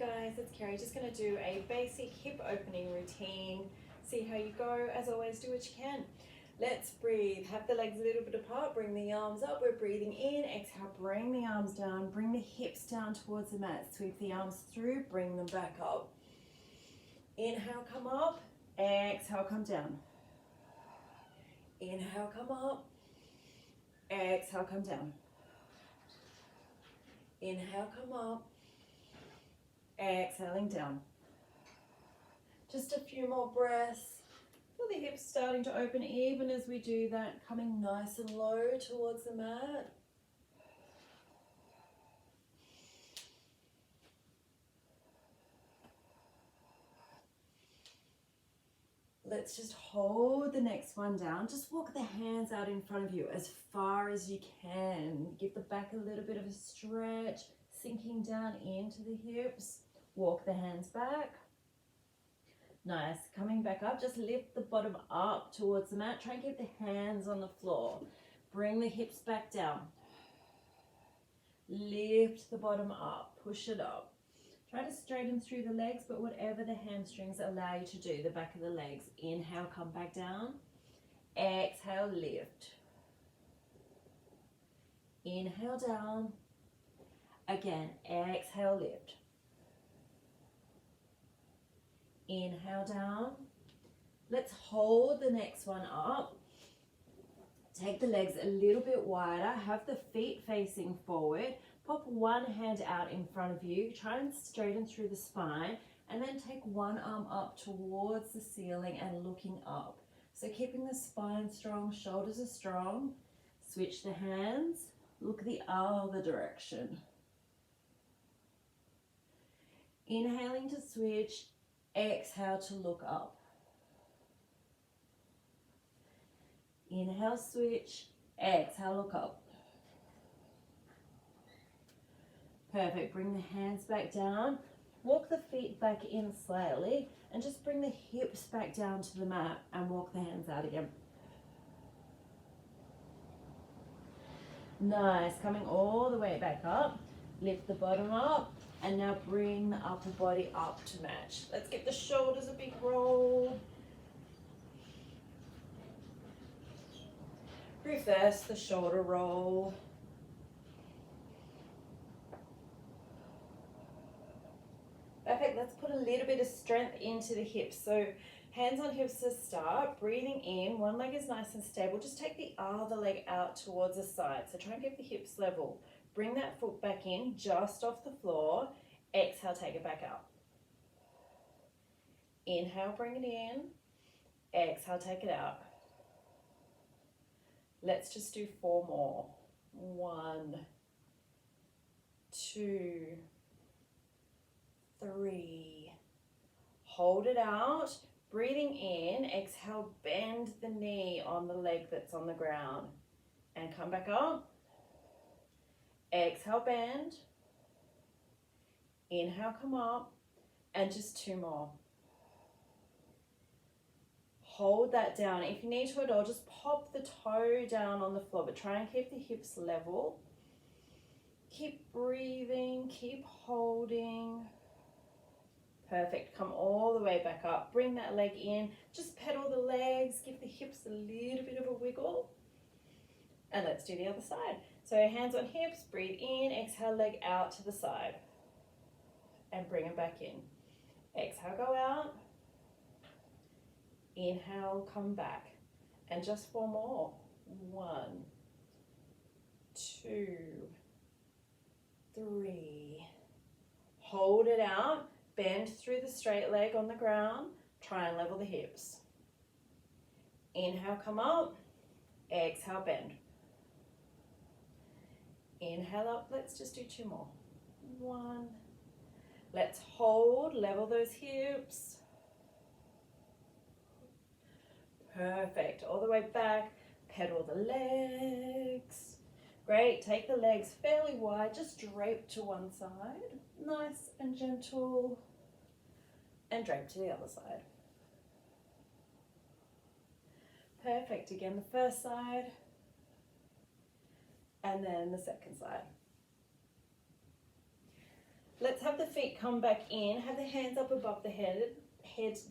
guys, it's Kerry. Just going to do a basic hip opening routine. See how you go. As always, do what you can. Let's breathe. Have the legs a little bit apart. Bring the arms up. We're breathing in. Exhale, bring the arms down. Bring the hips down towards the mat. Sweep the arms through. Bring them back up. Inhale, come up. Exhale, come down. Inhale, come up. Exhale, come down. Inhale, come up. Exhaling down. Just a few more breaths. Feel the hips starting to open even as we do that, coming nice and low towards the mat. Let's just hold the next one down. Just walk the hands out in front of you as far as you can. Give the back a little bit of a stretch, sinking down into the hips. Walk the hands back. Nice. Coming back up, just lift the bottom up towards the mat. Try and keep the hands on the floor. Bring the hips back down. Lift the bottom up. Push it up. Try to straighten through the legs, but whatever the hamstrings allow you to do, the back of the legs. Inhale, come back down. Exhale, lift. Inhale, down. Again, exhale, lift. Inhale, down. Let's hold the next one up. Take the legs a little bit wider. Have the feet facing forward. Pop one hand out in front of you. Try and straighten through the spine. And then take one arm up towards the ceiling and looking up. So keeping the spine strong, shoulders are strong. Switch the hands. Look the other direction. Inhaling to switch. Exhale to look up. Inhale, switch. Exhale, look up. Perfect. Bring the hands back down. Walk the feet back in slightly and just bring the hips back down to the mat and walk the hands out again. Nice. Coming all the way back up. Lift the bottom up. And now bring the upper body up to match. Let's give the shoulders a big roll. Reverse the shoulder roll. Perfect. Let's put a little bit of strength into the hips. So hands on hips to start. Breathing in. One leg is nice and stable. Just take the other leg out towards the side. So try and keep the hips level. Bring that foot back in, just off the floor. Exhale, take it back out. Inhale, bring it in. Exhale, take it out. Let's just do 4 more. 1, 2, 3. Hold it out. Breathing in. Exhale, bend the knee on the leg that's on the ground. And come back up. Exhale, bend. Inhale, come up. And just 2 more. Hold that down. If you need to at all, just pop the toe down on the floor, but try and keep the hips level. Keep breathing, keep holding. Perfect. Come all the way back up. Bring that leg in. Just pedal the legs. Give the hips a little bit of a wiggle. And let's do the other side. So hands on hips, breathe in, exhale, leg out to the side. And bring them back in. Exhale, go out. Inhale, come back. And just 4 more. 1, 2, 3. Hold it out. Bend through the straight leg on the ground. Try and level the hips. Inhale, come up. Exhale, bend. Inhale up, let's just do 2 more. 1. Let's hold, level those hips. Perfect, all the way back, pedal the legs. Great, take the legs fairly wide, just drape to one side. Nice and gentle. And drape to the other side. Perfect, again the first side. And then the second side. Let's have have the feet come back in, have the hands up above the head,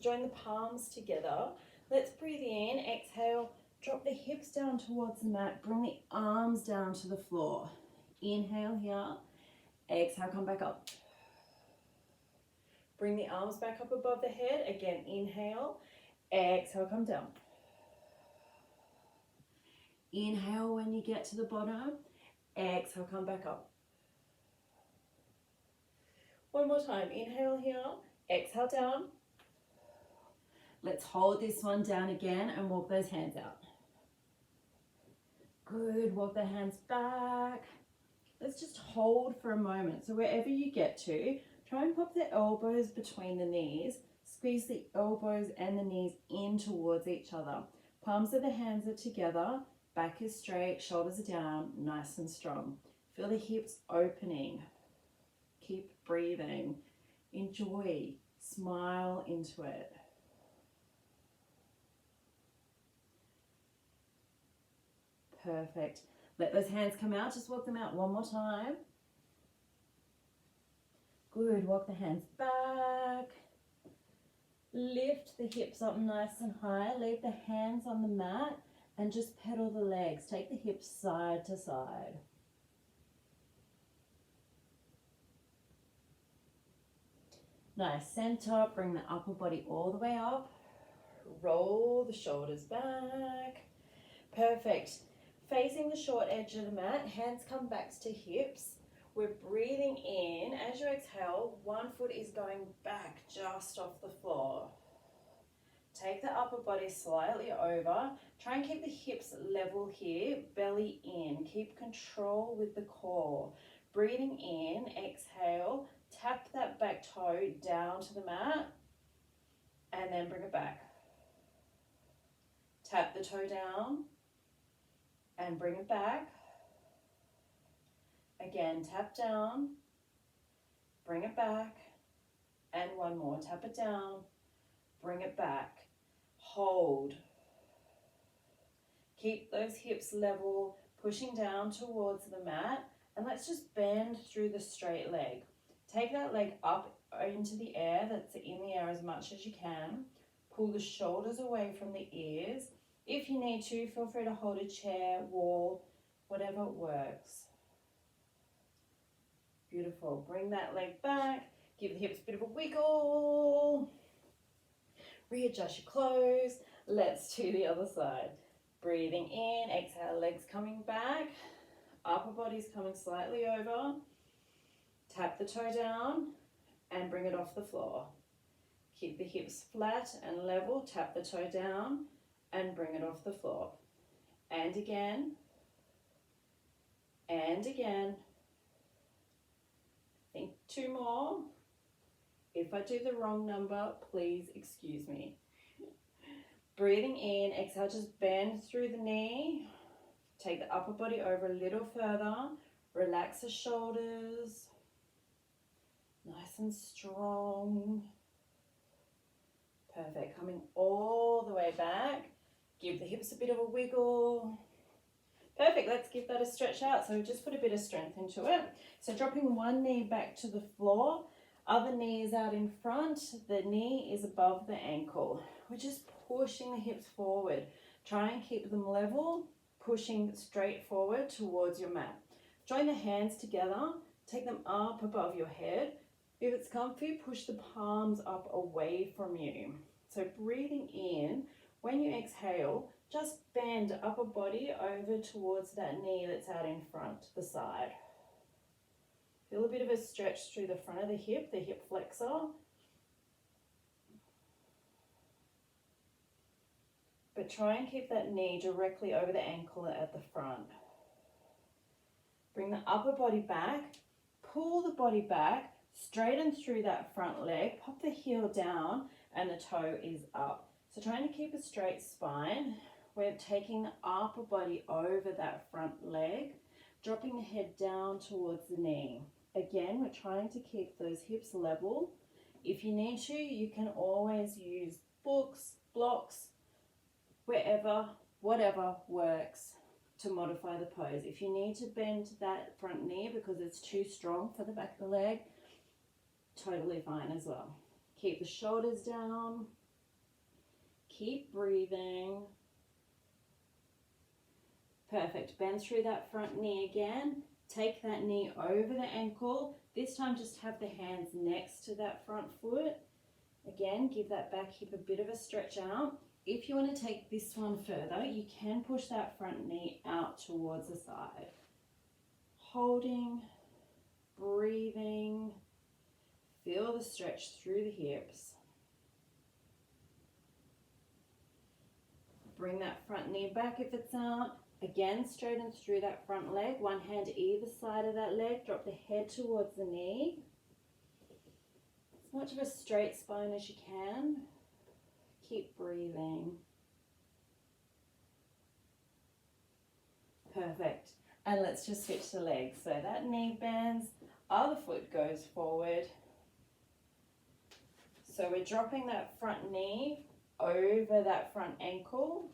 join the palms together. Let's breathe in, exhale, drop the hips down towards the mat, bring the arms down to the floor. Inhale here, exhale, come back up. Bring the arms back up above the head, again, inhale, exhale, come down. Inhale when you get to the bottom, exhale, come back up. One more time, inhale here, exhale down. Let's hold this one down again and walk those hands out. Good, walk the hands back. Let's just hold for a moment. So wherever you get to, try and pop the elbows between the knees. Squeeze the elbows and the knees in towards each other. Palms of the hands are together, back is straight, shoulders are down, nice and strong. Feel the hips opening. Keep breathing. Enjoy. Smile into it. Perfect. Let those hands come out. Just walk them out one more time. Good. Walk the hands back. Lift the hips up nice and high. Leave the hands on the mat and just pedal the legs. Take the hips side to side. Nice. Center. Bring the upper body all the way up. Roll the shoulders back. Perfect. Facing the short edge of the mat, hands come back to hips. We're breathing in. As you exhale, one foot is going back just off the floor. Take the upper body slightly over. Try and keep the hips level here, belly in. Keep control with the core. Breathing in, exhale, tap that back toe down to the mat, and then bring it back. Tap the toe down, and bring it back. Again, tap down, bring it back, and one more. Tap it down, bring it back. Hold. Keep those hips level, pushing down towards the mat, and let's just bend through the straight leg. Take that leg up into the air, that's in the air as much as you can. Pull the shoulders away from the ears. If you need to, feel free to hold a chair, wall, whatever works. Beautiful. Bring that leg back. Give the hips a bit of a wiggle. Readjust your clothes. Let's do the other side. Breathing in, exhale, legs coming back. Upper body's coming slightly over. Tap the toe down and bring it off the floor. Keep the hips flat and level. Tap the toe down and bring it off the floor. And again. And again. I think 2 more. If I do the wrong number, please excuse me. Breathing in, exhale, just bend through the knee. Take the upper body over a little further. Relax the shoulders. Nice and strong. Perfect. Coming all the way back. Give the hips a bit of a wiggle. Perfect. Let's give that a stretch out. So just put a bit of strength into it. So dropping one knee back to the floor. Other knee is out in front. The knee is above the ankle. We're just pushing the hips forward. Try and keep them level. Pushing straight forward towards your mat. Join the hands together. Take them up above your head. If it's comfy, push the palms up away from you. So breathing in, when you exhale, just bend upper body over towards that knee that's out in front, the side. Feel a bit of a stretch through the front of the hip flexor. But try and keep that knee directly over the ankle at the front. Bring the upper body back, pull the body back, straighten through that front leg, pop the heel down and the toe is up. So trying to keep a straight spine. We're taking the upper body over that front leg, dropping the head down towards the knee. Again, we're trying to keep those hips level. If you need to, you can always use books, blocks, wherever, whatever works to modify the pose. If you need to bend that front knee because it's too strong for the back of the leg, Totally fine as well. Keep the shoulders down. Keep breathing. Perfect. Bend through that front knee again. Take that knee over the ankle. This time just have the hands next to that front foot. Again, give that back hip a bit of a stretch out. If you want to take this one further, you can push that front knee out towards the side. Holding, breathing. Feel the stretch through the hips. Bring that front knee back if it's out. Again, straighten through that front leg. One hand either side of that leg. Drop the head towards the knee. As much of a straight spine as you can. Keep breathing. Perfect. And let's just switch the legs. So that knee bends, other foot goes forward. So we're dropping that front knee over that front ankle.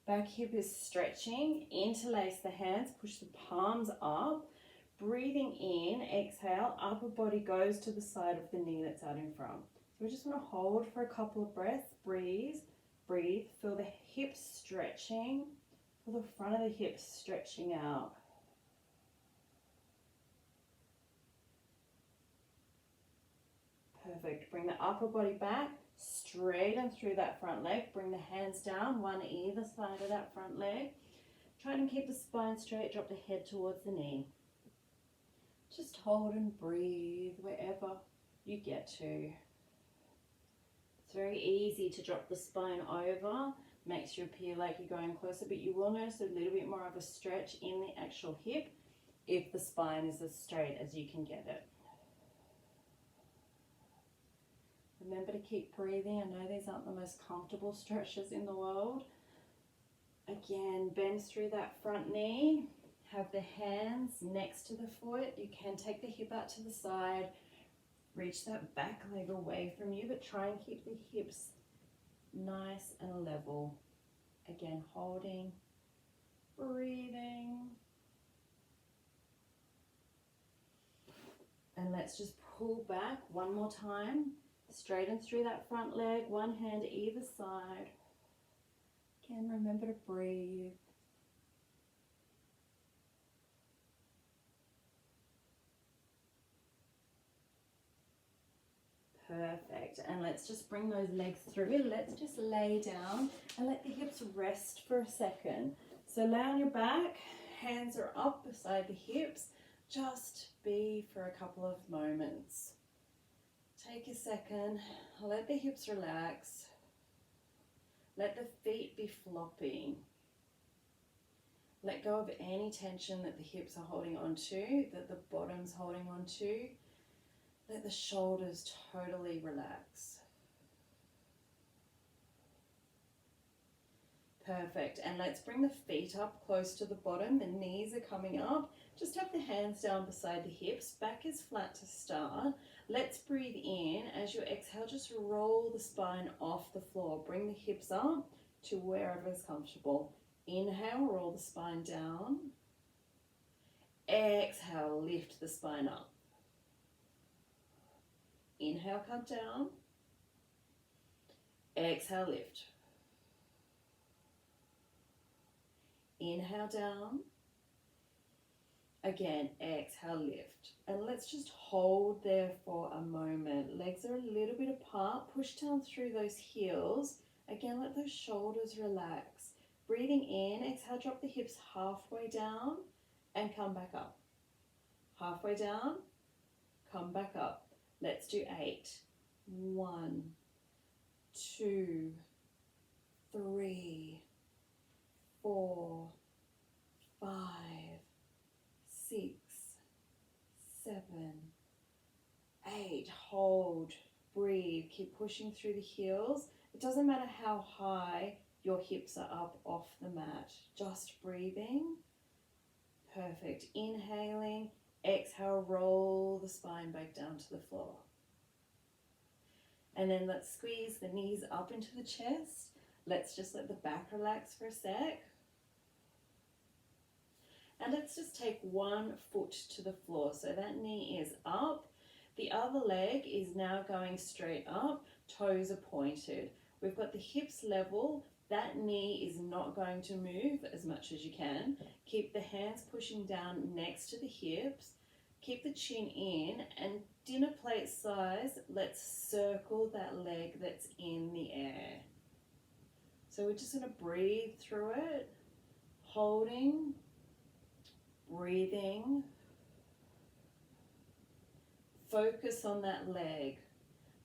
Back hip is stretching. Interlace the hands, push the palms up. Breathing in, exhale, upper body goes to the side of the knee that's out in front. So we just want to hold for a couple of breaths. Breathe, breathe. Feel the hips stretching. Feel the front of the hips stretching out. Perfect. Bring the upper body back. Straighten through that front leg. Bring the hands down, one either side of that front leg. Try and keep the spine straight. Drop the head towards the knee. Just hold and breathe wherever you get to. It's very easy to drop the spine over. Makes you appear like you're going closer, but you will notice a little bit more of a stretch in the actual hip if the spine is as straight as you can get it. Remember to keep breathing. I know these aren't the most comfortable stretches in the world. Again, bend through that front knee. Have the hands next to the foot. You can take the hip out to the side. Reach that back leg away from you, but try and keep the hips nice and level. Again, holding, breathing. And let's just pull back one more time. Straighten through that front leg, one hand either side. Again, remember to breathe. Perfect. And let's just bring those legs through. Let's just lay down and let the hips rest for a second. So lay on your back, hands are up beside the hips. Just be for a couple of moments. Take a second, let the hips relax. Let the feet be flopping. Let go of any tension that the hips are holding on to, that the bottom's holding on to. Let the shoulders totally relax. Perfect. And let's bring the feet up close to the bottom. The knees are coming up. Just have the hands down beside the hips. Back is flat to start. Let's breathe in. As you exhale, just roll the spine off the floor. Bring the hips up to wherever is comfortable. Inhale, roll the spine down. Exhale, lift the spine up. Inhale, come down. Exhale, lift. Inhale, down. Again, exhale, lift. And let's just hold there for a moment. Legs are a little bit apart. Push down through those heels. Again, let those shoulders relax. Breathing in, exhale, drop the hips halfway down and come back up. Halfway down, come back up. Let's do 8. 1, 2, 3, 4, 5, 6, 7, 8. Hold, breathe, keep pushing through the heels. It doesn't matter how high your hips are up off the mat, just breathing. Perfect. Inhaling, exhale, roll the spine back down to the floor. And then let's squeeze the knees up into the chest. Let's just let the back relax for a sec. And let's just take one foot to the floor. So that knee is up. The other leg is now going straight up, toes are pointed. We've got the hips level. That knee is not going to move as much as you can. Keep the hands pushing down next to the hips. Keep the chin in, and dinner plate size, let's circle that leg that's in the air. So we're just going to breathe through it, holding, breathing. Focus on that leg.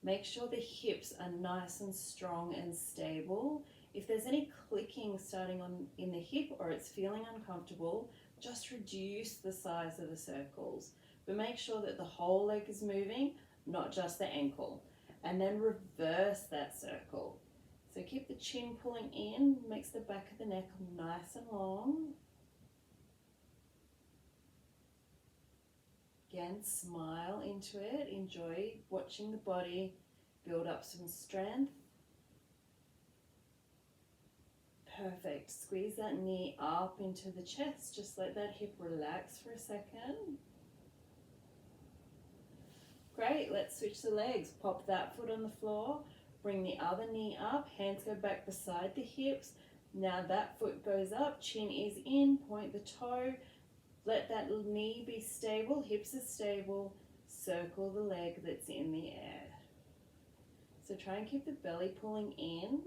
Make sure the hips are nice and strong and stable. If there's any clicking starting in the hip or it's feeling uncomfortable, just reduce the size of the circles. But make sure that the whole leg is moving, not just the ankle. And then reverse that circle. So keep the chin pulling in, makes the back of the neck nice and long. Again, smile into it. Enjoy watching the body build up some strength. Perfect. Squeeze that knee up into the chest. Just let that hip relax for a second. Great. Let's switch the legs. Pop that foot on the floor. Bring the other knee up. Hands go back beside the hips. Now that foot goes up. Chin is in. Point the toe. Let that knee be stable. Hips are stable. Circle the leg that's in the air. So try and keep the belly pulling in.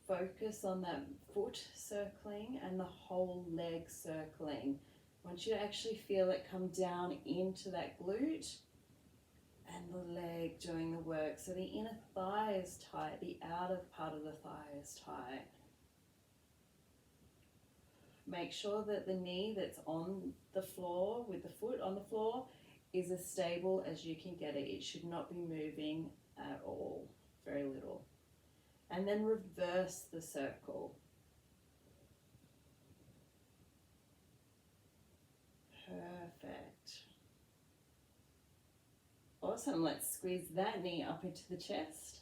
Focus on that foot circling and the whole leg circling. I want you to actually feel it come down into that glute and the leg doing the work. So the inner thigh is tight, the outer part of the thigh is tight. Make sure that the knee that's on the floor, with the foot on the floor, is as stable as you can get it. It should not be moving at all, very little. And then reverse the circle. Perfect. Awesome. Let's squeeze that knee up into the chest.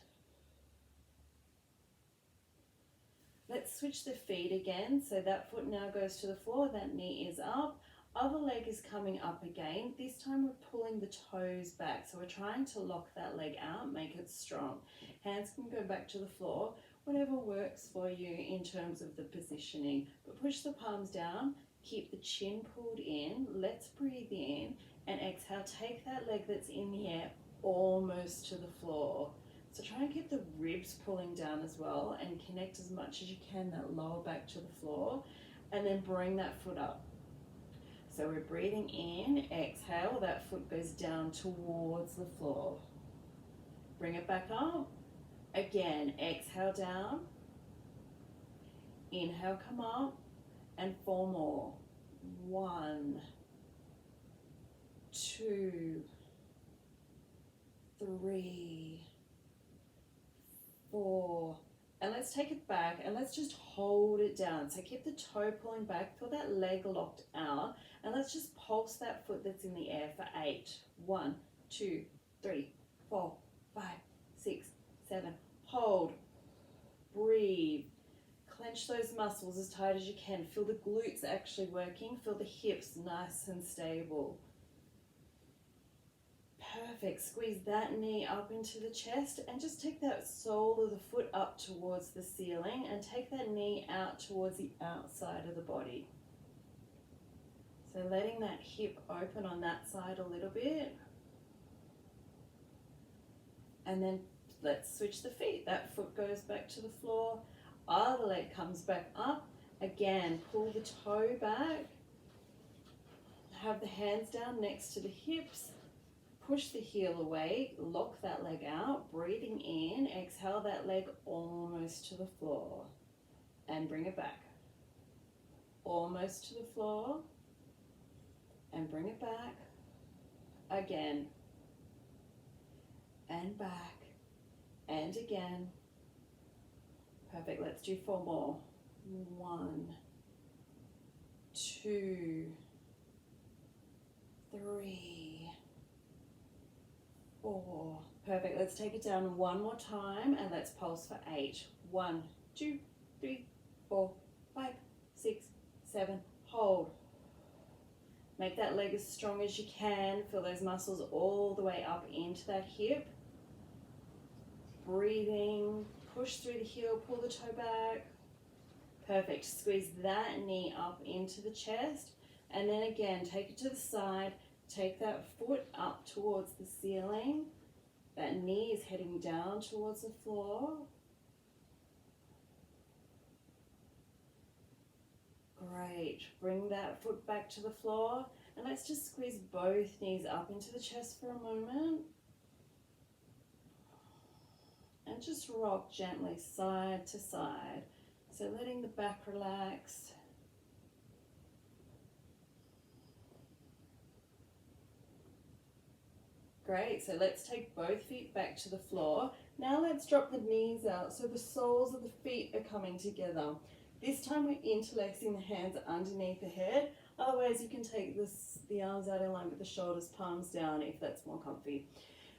Let's switch the feet again. So that foot now goes to the floor, that knee is up. Other leg is coming up again. This time we're pulling the toes back. So we're trying to lock that leg out, make it strong. Hands can go back to the floor, whatever works for you in terms of the positioning. But push the palms down, keep the chin pulled in. Let's breathe in and exhale. Take that leg that's in the air almost to the floor. So try and keep the ribs pulling down as well and connect as much as you can, that lower back to the floor, and then bring that foot up. So we're breathing in, exhale, that foot goes down towards the floor. Bring it back up. Again, exhale down. Inhale, come up, and 4 more. 1, 2, 3, 4, and let's take it back and let's just hold it down. So keep the toe pulling back, feel that leg locked out, and let's just pulse that foot that's in the air for 8. 1, 2, 3, 4, 5, 6, 7. Hold, breathe, clench those muscles as tight as you can. Feel the glutes actually working, feel the hips nice and stable. Perfect. Squeeze that knee up into the chest and just take that sole of the foot up towards the ceiling and take that knee out towards the outside of the body. So letting that hip open on that side a little bit. And then let's switch the feet. That foot goes back to the floor. Other leg comes back up. Again, pull the toe back. Have the hands down next to the hips. Push the heel away, lock that leg out, breathing in, exhale that leg almost to the floor and bring it back. Almost to the floor and bring it back. Again and back and again. Perfect. Let's do 4 more. 1, 2, 3, 4. Perfect. Let's take it down one more time and let's pulse for 8. 1, 2, 3, 4, 5, 6, 7. Hold. Make that leg as strong as you can. Feel those muscles all the way up into that hip. Breathing, push through the heel, pull the toe back. Perfect. Squeeze that knee up into the chest. And then again, take it to the side. Take that foot up towards the ceiling. That knee is heading down towards the floor. Great. Bring that foot back to the floor. And let's just squeeze both knees up into the chest for a moment. And just rock gently side to side. So letting the back relax. Great, so let's take both feet back to the floor. Now let's drop the knees out so the soles of the feet are coming together. This time we're interlacing the hands underneath the head. Otherwise you can take the arms out in line with the shoulders, palms down if that's more comfy.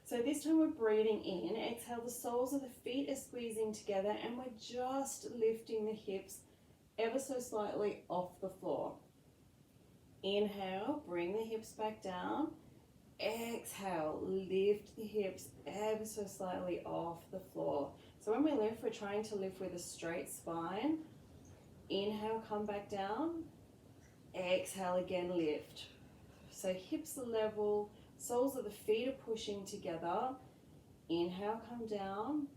So this time we're breathing in. Exhale, the soles of the feet are squeezing together and we're just lifting the hips ever so slightly off the floor. Inhale, bring the hips back down. Exhale, lift the hips ever so slightly off the floor. So when we lift, we're trying to lift with a straight spine. Inhale, come back down. Exhale, again, lift. So hips are level, soles of the feet are pushing together. Inhale, come down.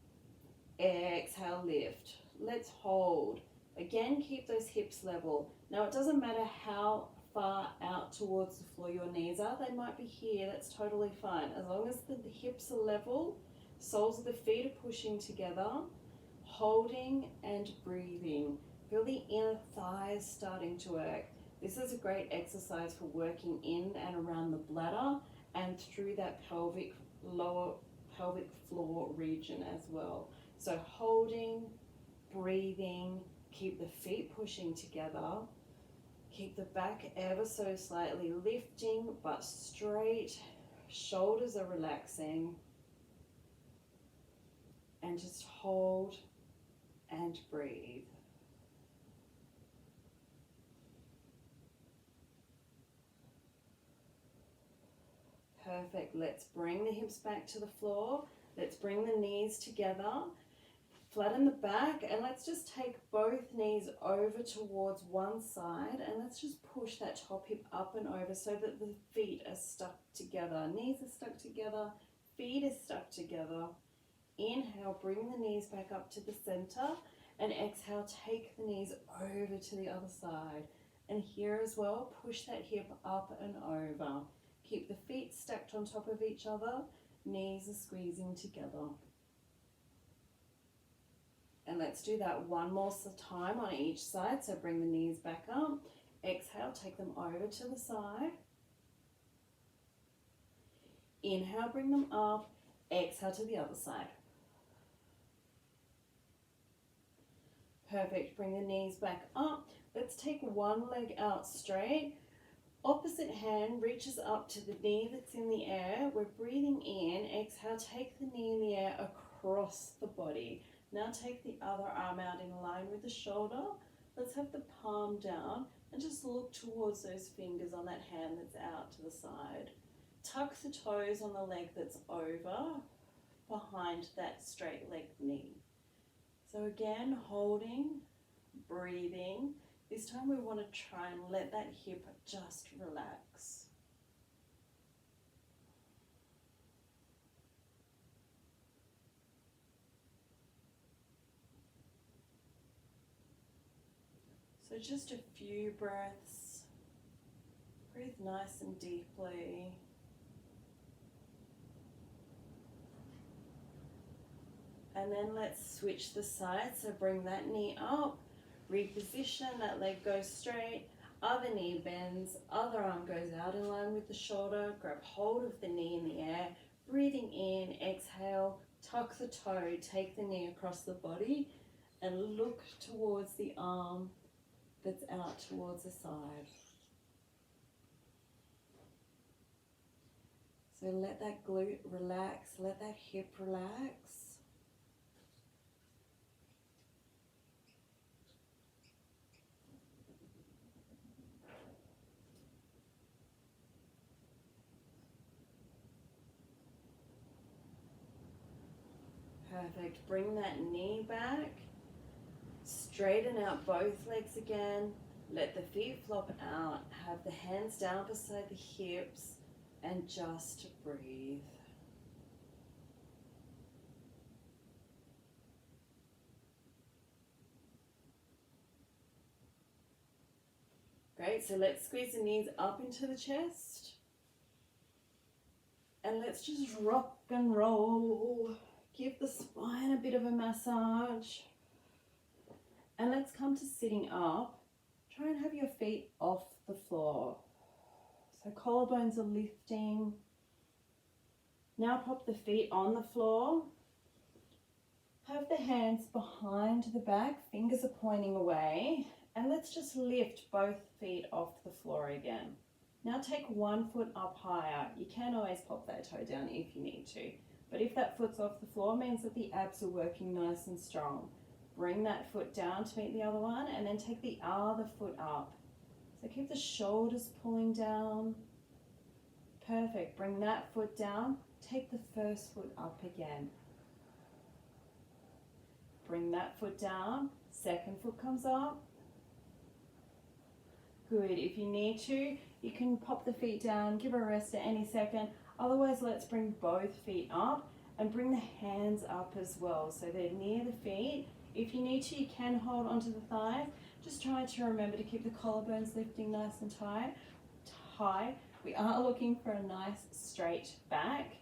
Exhale, lift. Let's hold. Again, keep those hips level. Now, it doesn't matter how far out towards the floor your knees are. They might be here. That's totally fine. As long as the hips are level, soles of the feet are pushing together, holding and breathing. Feel the inner thighs starting to work. This is a great exercise for working in and around the bladder and through that lower pelvic floor region as well. So holding, breathing, keep the feet pushing together. Keep the back ever so slightly lifting but straight. Shoulders are relaxing. And just hold and breathe. Perfect. Let's bring the hips back to the floor. Let's bring the knees together. Flatten the back and let's just take both knees over towards one side and let's just push that top hip up and over so that the feet are stuck together. Knees are stuck together, feet are stuck together. Inhale, bring the knees back up to the center and exhale, take the knees over to the other side. And here as well, push that hip up and over. Keep the feet stacked on top of each other, knees are squeezing together. And let's do that one more time on each side. So bring the knees back up. Exhale, take them over to the side. Inhale, bring them up. Exhale to the other side. Perfect. Bring the knees back up. Let's take one leg out straight. Opposite hand reaches up to the knee that's in the air. We're breathing in. Exhale, take the knee in the air across the body. Now take the other arm out in line with the shoulder. Let's have the palm down and just look towards those fingers on that hand that's out to the side. Tuck the toes on the leg that's over behind that straight leg knee. So again, holding, breathing. This time we want to try and let that hip just relax. So just a few breaths. Breathe nice and deeply. And then let's switch the sides. So bring that knee up, reposition, that leg goes straight, other knee bends, other arm goes out in line with the shoulder, grab hold of the knee in the air, breathing in, exhale, tuck the toe, take the knee across the body and look towards the arm that's out towards the side. So let that glute relax, let that hip relax. Perfect. Bring that knee back. Straighten out both legs again. Let the feet flop out. Have the hands down beside the hips and just breathe. Great, so let's squeeze the knees up into the chest. And let's just rock and roll. Give the spine a bit of a massage. And let's come to sitting up. Try and have your feet off the floor. So collarbones are lifting. Now pop the feet on the floor. Have the hands behind the back, fingers are pointing away. And let's just lift both feet off the floor again. Now take one foot up higher. You can always pop that toe down if you need to. But if that foot's off the floor, it means that the abs are working nice and strong. Bring that foot down to meet the other one and then take the other foot up. So keep the shoulders pulling down. Perfect. Bring that foot down. Take the first foot up again. Bring that foot down. Second foot comes up. Good. If you need to, you can pop the feet down, give a rest at any second. Otherwise, let's bring both feet up and bring the hands up as well. So they're near the feet. If you need to, you can hold onto the thighs. Just try to remember to keep the collarbones lifting nice and high. We are looking for a nice straight back.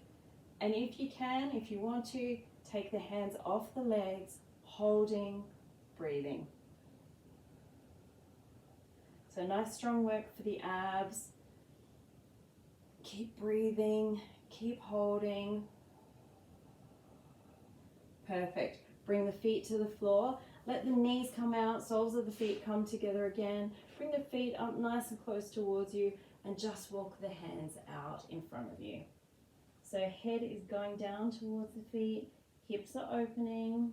And if you can, if you want to, take the hands off the legs, holding, breathing. So nice strong work for the abs. Keep breathing, keep holding. Perfect. Bring the feet to the floor. Let the knees come out, soles of the feet come together again. Bring the feet up nice and close towards you and just walk the hands out in front of you. So head is going down towards the feet, hips are opening.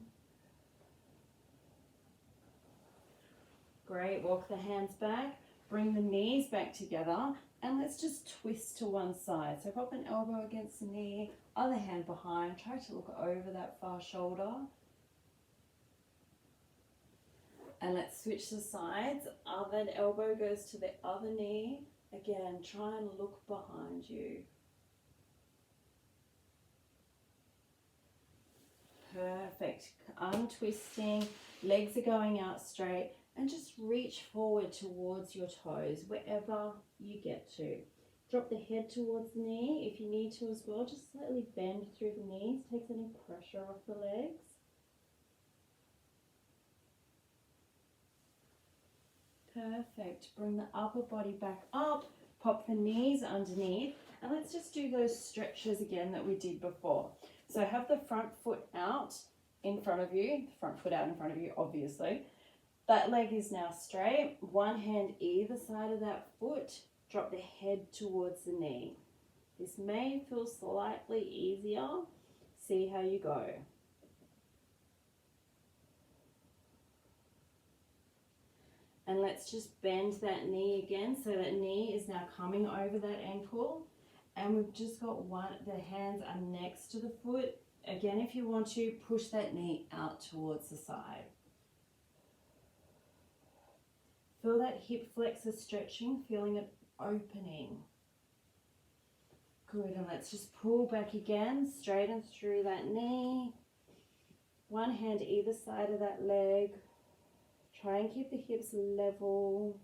Great, walk the hands back, bring the knees back together, and let's just twist to one side. So pop an elbow against the knee, other hand behind, try to look over that far shoulder. And let's switch the sides, other elbow goes to the other knee. Again, try and look behind you. Perfect, untwisting, legs are going out straight. And just reach forward towards your toes, wherever you get to. Drop the head towards the knee if you need to as well. Just slightly bend through the knees, takes any pressure off the legs. Perfect. Bring the upper body back up, pop the knees underneath, and let's just do those stretches again that we did before. So have the front foot out in front of you, front foot out in front of you, obviously. That leg is now straight, one hand either side of that foot, drop the head towards the knee. This may feel slightly easier, see how you go. And let's just bend that knee again, so that knee is now coming over that ankle, and we've just got the hands are next to the foot. Again, if you want to, push that knee out towards the side. Feel that hip flexor stretching, feeling it opening. Good, and let's just pull back again, straighten through that knee. One hand either side of that leg. Try and keep the hips level.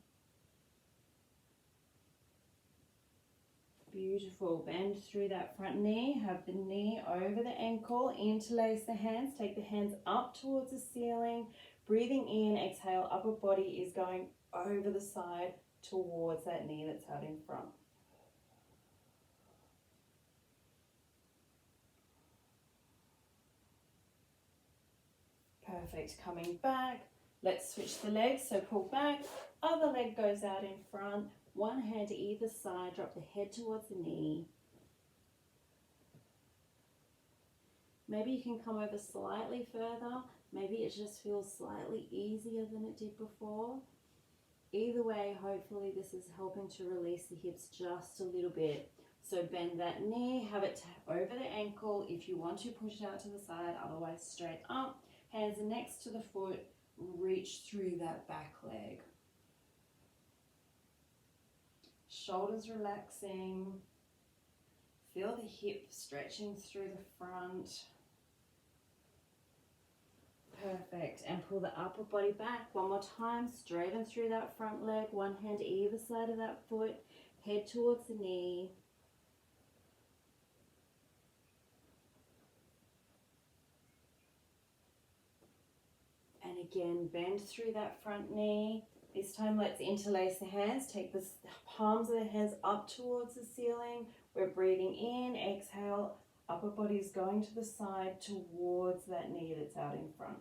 Beautiful, bend through that front knee, have the knee over the ankle, interlace the hands, take the hands up towards the ceiling. Breathing in, exhale, upper body is going over the side towards that knee that's out in front. Perfect, coming back. Let's switch the legs, so pull back, other leg goes out in front, one hand to either side, drop the head towards the knee. Maybe you can come over slightly further, maybe it just feels slightly easier than it did before. Either way, hopefully this is helping to release the hips just a little bit. So bend that knee, have it over the ankle. If you want to, push it out to the side, otherwise straight up. Hands are next to the foot, reach through that back leg. Shoulders relaxing. Feel the hip stretching through the front. Perfect. And pull the upper body back. One more time. Straighten through that front leg. One hand either side of that foot. Head towards the knee. And again, bend through that front knee. This time, let's interlace the hands. Take the palms of the hands up towards the ceiling. We're breathing in. Exhale. Upper body is going to the side towards that knee that's out in front.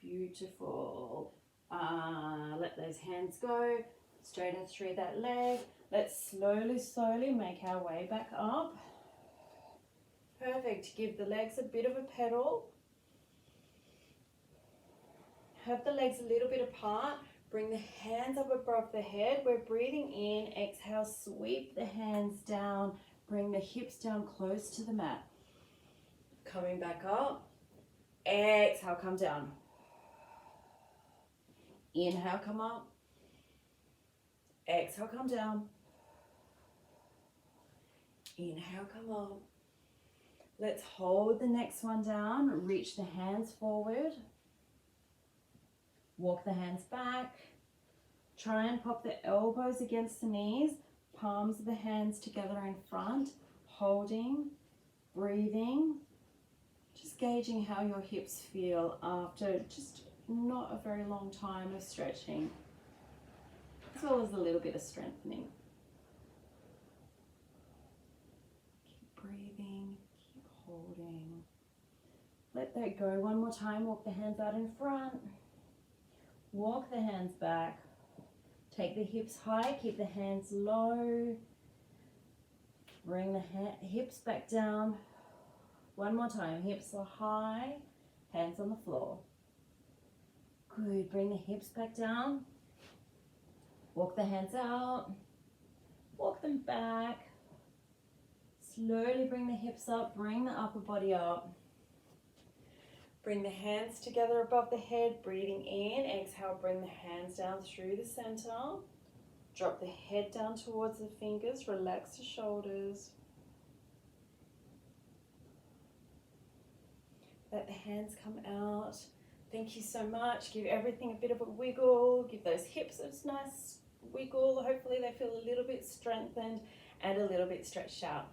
Beautiful. Let those hands go. Straighten through that leg. Let's slowly make our way back up. Perfect. Give the legs a bit of a pedal. Have the legs a little bit apart. Bring the hands up above the head. We're breathing in. Exhale, sweep the hands down. Bring the hips down close to the mat. Coming back up. Exhale, come down. Inhale, come up. Exhale, come down. Inhale, come up. Let's hold the next one down. Reach the hands forward. Walk the hands back. Try and pop the elbows against the knees. Palms of the hands together in front. Holding, breathing. Just gauging how your hips feel after just not a very long time of stretching, as well as a little bit of strengthening. Keep breathing, keep holding. Let that go. One more time. Walk the hands out in front. Walk the hands back. Take the hips high, keep the hands low. Bring the hips back down. One more time. Hips are high, hands on the floor. Good. Bring the hips back down. Walk the hands out. Walk them back. Slowly bring the hips up. Bring the upper body up. Bring the hands together above the head. Breathing in. Exhale. Bring the hands down through the center. Drop the head down towards the fingers. Relax the shoulders. Let the hands come out. Thank you so much. Give everything a bit of a wiggle. Give those hips a nice wiggle. Hopefully they feel a little bit strengthened and a little bit stretched out.